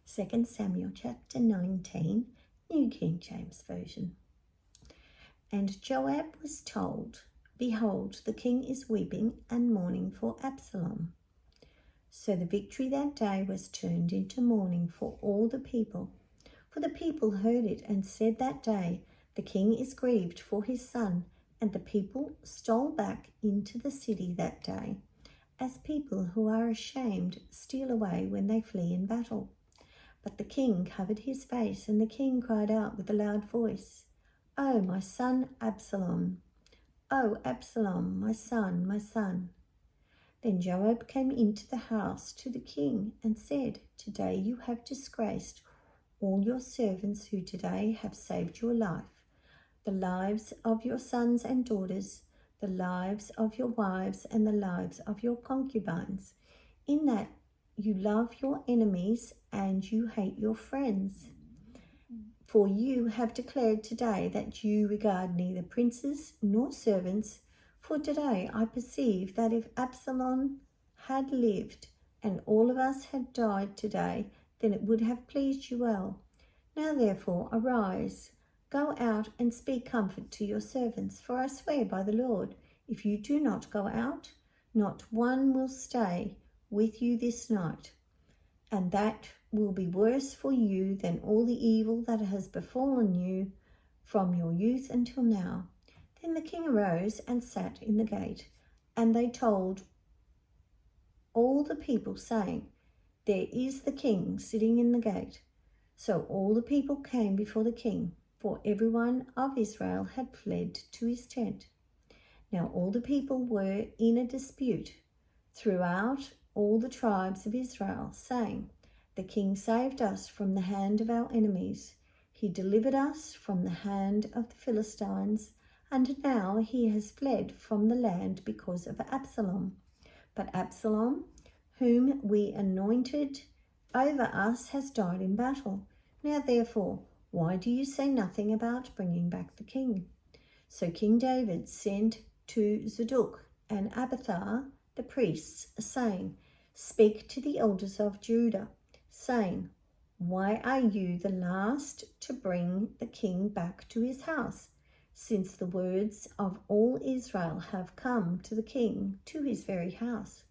2 Samuel chapter 19, New King James Version. And Joab was told, Behold, the king is weeping and mourning for Absalom. So the victory that day was turned into mourning for all the people. For the people heard it and said that day, The king is grieved for his son. And the people stole back into the city that day, as people who are ashamed steal away when they flee in battle. But the king covered his face, and the king cried out with a loud voice, Oh, my son Absalom! Oh, Absalom, my son, my son! Then Joab came into the house to the king and said, Today you have disgraced all your servants who today have saved your life, the lives of your sons and daughters, the lives of your wives and the lives of your concubines, in that you love your enemies and you hate your friends. For you have declared today that you regard neither princes nor servants. For today I perceive that if Absalom had lived and all of us had died today, then it would have pleased you well. Now therefore arise, go out and speak comfort to your servants, for I swear by the Lord, if you do not go out, not one will stay with you this night, and that will be worse for you than all the evil that has befallen you from your youth until now. Then the king arose and sat in the gate, and they told all the people, saying, There is the king sitting in the gate. So all the people came before the king, for everyone of Israel had fled to his tent. Now all the people were in a dispute throughout all the tribes of Israel, saying, The king saved us from the hand of our enemies. He delivered us from the hand of the Philistines, and now he has fled from the land because of Absalom. But Absalom, whom we anointed over us, has died in battle. Now therefore, why do you say nothing about bringing back the king? So King David sent to Zadok and Abiathar the priests, saying, Speak to the elders of Judah, saying, Why are you the last to bring the king back to his house, since the words of all Israel have come to the king to his very house?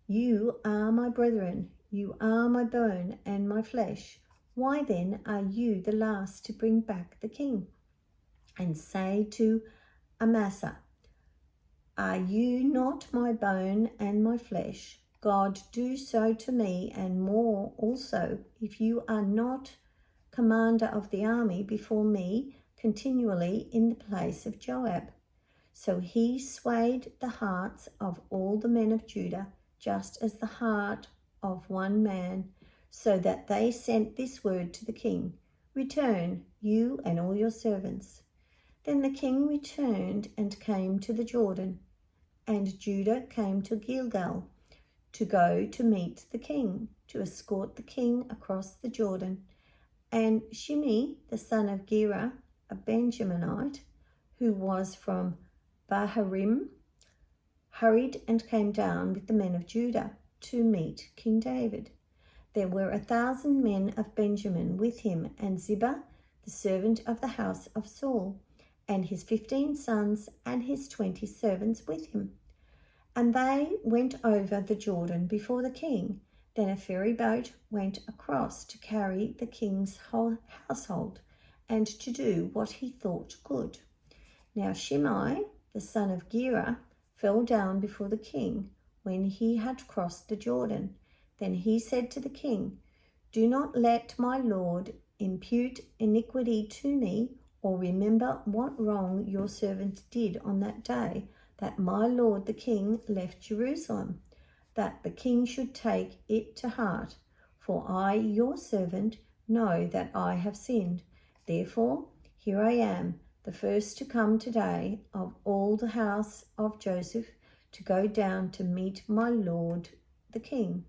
You are my brethren, you are my bone and my flesh. Why then are you the last to bring back the king? And say to Amasa, Are you not my bone and my flesh? God, do so to me, and more also, if you are not commander of the army before me continually in the place of Joab. So he swayed the hearts of all the men of Judah, just as the heart of one man, so that they sent this word to the king, Return, you and all your servants. Then the king returned and came to the Jordan, and Judah came to Gilgal to go to meet the king, to escort the king across the Jordan. And Shimei, the son of Gera, a Benjaminite, who was from Baharim, hurried and came down with the men of Judah to meet King David. There were 1,000 men of Benjamin with him, and Ziba, the servant of the house of Saul, and his 15 sons and his 20 servants with him. And they went over the Jordan before the king. Then a ferry boat went across to carry the king's whole household and to do what he thought good. Now Shimei, the son of Gera, fell down before the king when he had crossed the Jordan. Then he said to the king, Do not let my lord impute iniquity to me, or remember what wrong your servant did on that day that my lord the king left Jerusalem, that the king should take it to heart. For I, your servant, know that I have sinned. Therefore, here I am, the first to come today of all the house of Joseph, to go down to meet my lord the king.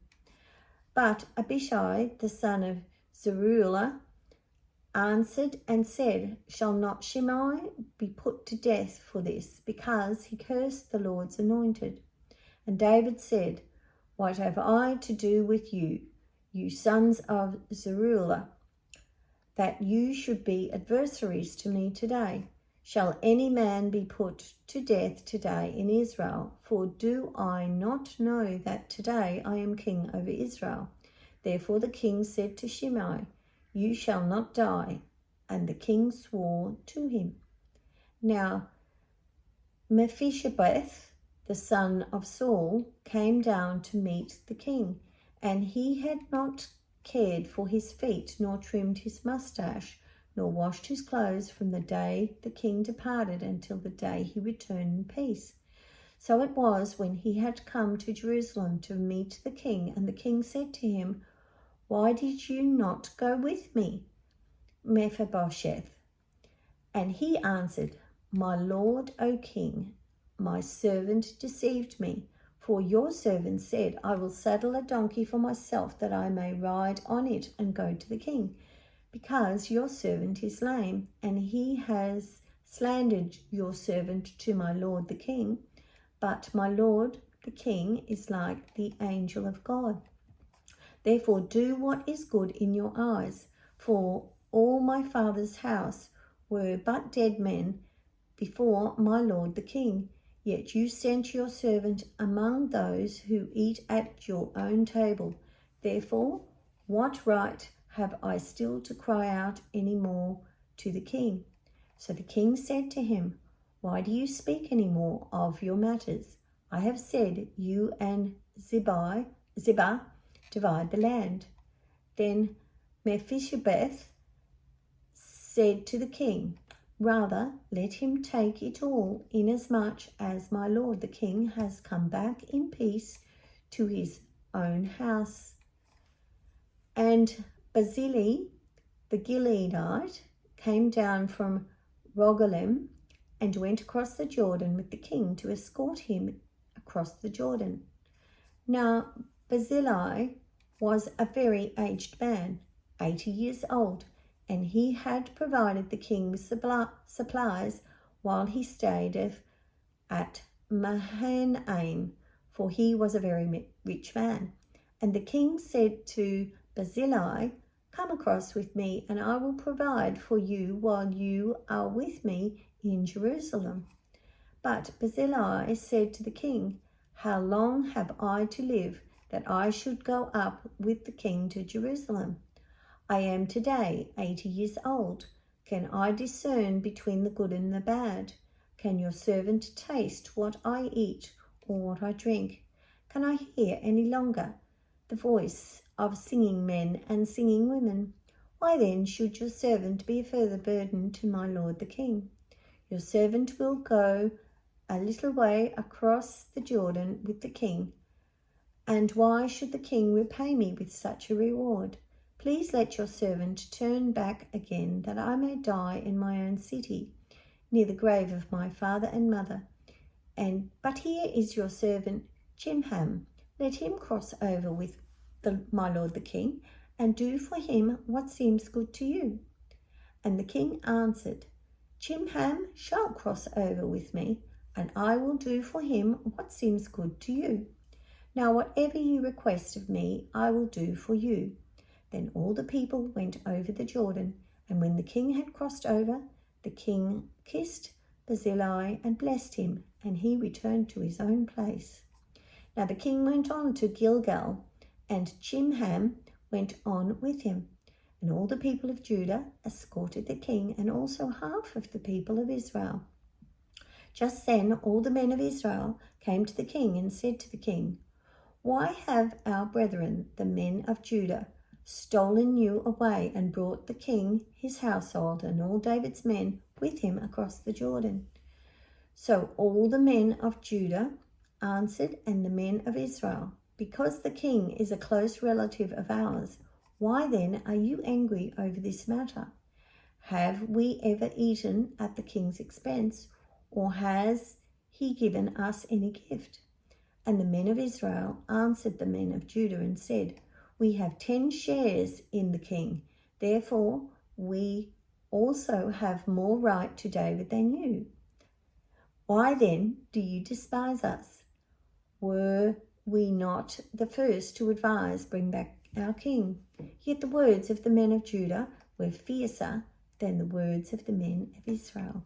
But Abishai, the son of Zeruiah, answered and said, Shall not Shimei be put to death for this, because he cursed the Lord's anointed? And David said, What have I to do with you? you sons of Zeruiah, that you should be adversaries to me today? Shall any man be put to death today in Israel? For do I not know that today I am king over Israel? Therefore the king said to Shimei, you shall not die. And the king swore to him. Now Mephibosheth, the son of Saul, came down to meet the king, and he had not cared for his feet, nor trimmed his mustache, nor washed his clothes from the day the king departed until the day he returned in peace. So it was when he had come to Jerusalem to meet the king, and the king said to him, why did you not go with me, Mephibosheth? And he answered, my lord, O king, my servant deceived me. For your servant said, I will saddle a donkey for myself, that I may ride on it and go to the king, because your servant is lame, and he has slandered your servant to my lord the king. But my lord the king is like the angel of God. Therefore do what is good in your eyes, for all my father's house were but dead men before my lord the king. Yet you sent your servant among those who eat at your own table. Therefore, what right have I still to cry out any more to the king? So the king said to him, why do you speak any more of your matters? I have said, you and Ziba divide the land. Then Mephibosheth said to the king, rather, let him take it all, inasmuch as my lord the king has come back in peace to his own house. And Barzillai the Gileadite came down from Rogelim and went across the Jordan with the king to escort him across the Jordan. Now Barzillai was a very aged man, 80 years old, and he had provided the king with supplies while he stayed at Mahanaim, for he was a very rich man. And the king said to Barzillai, come across with me, and I will provide for you while you are with me in Jerusalem. But Barzillai said to the king, how long have I to live, that I should go up with the king to Jerusalem? I am today 80 years old. Can I discern between the good and the bad? Can your servant taste what I eat or what I drink? Can I hear any longer the voice of singing men and singing women? Why then should your servant be a further burden to my lord the king? Your servant will go a little way across the Jordan with the king. And why should the king repay me with such a reward? Please let your servant turn back again, that I may die in my own city, near the grave of my father and mother. But here is your servant Chimham. Let him cross over with my lord the king, and do for him what seems good to you. And the king answered, Chimham shall cross over with me, and I will do for him what seems good to you. Now whatever you request of me, I will do for you. Then all the people went over the Jordan, and when the king had crossed over, the king kissed Barzillai and blessed him, and he returned to his own place. Now the king went on to Gilgal, and Chimham went on with him. And all the people of Judah escorted the king, and also half of the people of Israel. Just then all the men of Israel came to the king and said to the king, why have our brethren, the men of Judah, stolen you away and brought the king, his household, and all David's men with him across the Jordan? So all the men of Judah answered, and the men of Israel, because the king is a close relative of ours, why then are you angry over this matter? Have we ever eaten at the king's expense, or has he given us any gift? And the men of Israel answered the men of Judah and said, we have 10 shares in the king. Therefore, we also have more right to David than you. Why then do you despise us? Were we not the first to advise, bring back our king. Yet the words of the men of Judah were fiercer than the words of the men of Israel.